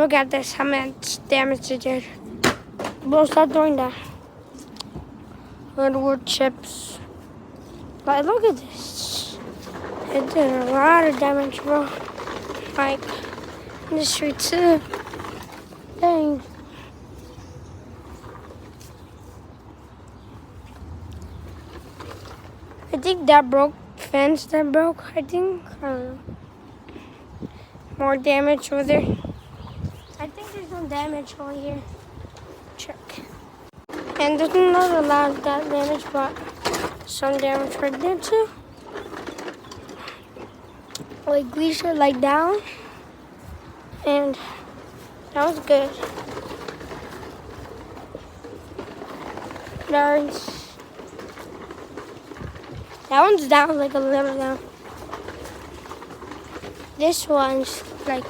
Look at this, how much damage it did. Bro, stop doing that. Wood chips. Like, look at this. It did a lot of damage, bro. Like, in the street too. Dang. I think that broke. Fence that broke, I think. I don't know. More damage over there. I think there's no damage over here. Check. And there's not a lot of that damage, but some damage right there too. Like we should like down. And that was good. That one's down, like a little down. This one's like